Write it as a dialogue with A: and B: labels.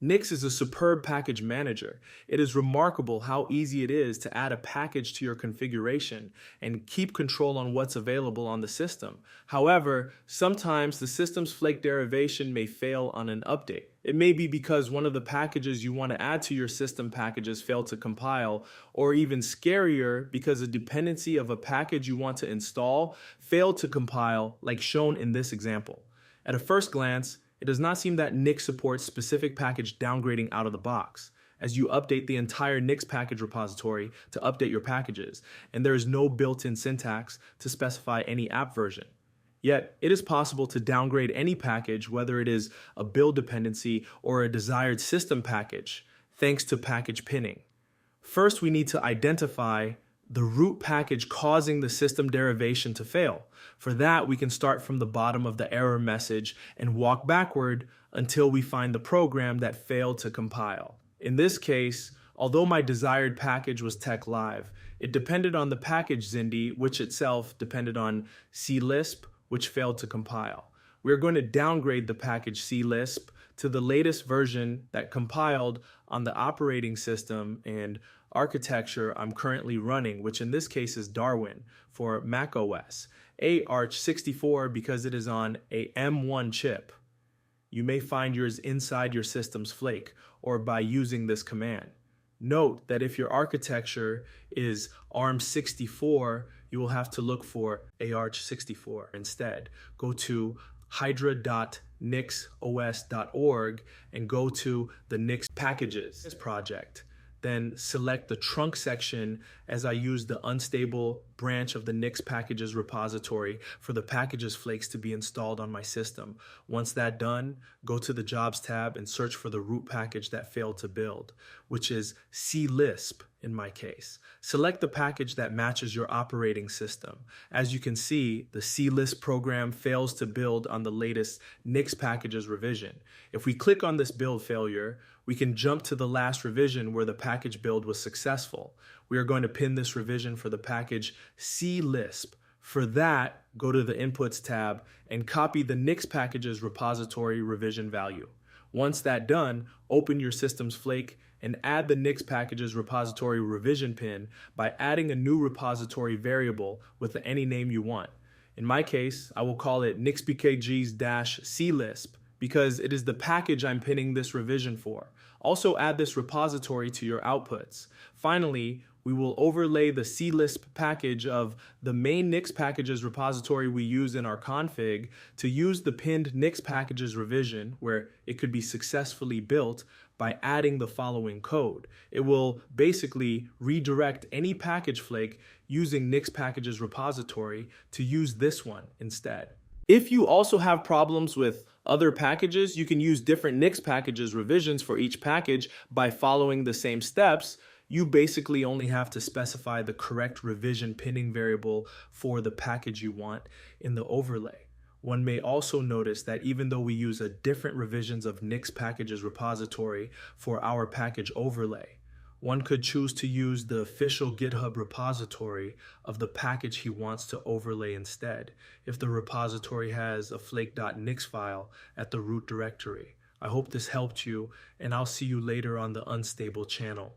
A: NIX is a superb package manager. It is remarkable how easy it is to add a package to your configuration and keep control on what's available on the system. However, sometimes the system's flake derivation may fail on an update. It may be because one of the packages you want to add to your system packages failed to compile, or even scarier, because a dependency of a package you want to install failed to compile, like shown in this example. At a first glance, it does not seem that NIX supports specific package downgrading out of the box, as you update the entire NIX package repository to update your packages, and there is no built-in syntax to specify any app version. Yet, it is possible to downgrade any package, whether it is a build dependency or a desired system package, thanks to package pinning. First, we need to identify the root package causing the system derivation to fail. For that, we can start from the bottom of the error message and walk backward until we find the program that failed to compile. In this case, although my desired package was TechLive, it depended on the package Zindi, which itself depended on CLisp, which failed to compile. We're going to downgrade the package CLisp to the latest version that compiled on the operating system and architecture I'm currently running, which in this case is Darwin for macOS, Arch64 because it is on a M1 chip. You may find yours inside your system's flake or by using this command. Note that if your architecture is ARM64, you will have to look for Arch64 instead. Go to hydra.nixos.org and go to the NIX packages project. Then select the trunk section as I use the unstable branch of the NIX packages repository for the packages flakes to be installed on my system. Once that's done, go to the jobs tab and search for the root package that failed to build, which is CLisp in my case. Select the package that matches your operating system. As you can see, the CLisp program fails to build on the latest NIX packages revision. If we click on this build failure, we can jump to the last revision where the package build was successful. We are going to pin this revision for the package CLisp. For that, go to the Inputs tab and copy the NIX packages repository revision value. Once that's done, open your system's flake and add the NIX packages repository revision pin by adding a new repository variable with any name you want. In my case, I will call it nixpkgs-clisp because it is the package I'm pinning this revision for. Also add this repository to your outputs. Finally, we will overlay the CLisp package of the main NIX packages repository we use in our config to use the pinned NIX packages revision where it could be successfully built by adding the following code. It will basically redirect any package flake using NIX packages repository to use this one instead. If you also have problems with other packages, you can use different NIX packages revisions for each package by following the same steps. You basically only have to specify the correct revision pinning variable for the package you want in the overlay. One may also notice that even though we use a different revisions of NIX packages repository for our package overlay, one could choose to use the official GitHub repository of the package he wants to overlay instead, if the repository has a flake.nix file at the root directory. I hope this helped you, and I'll see you later on the Unstable channel.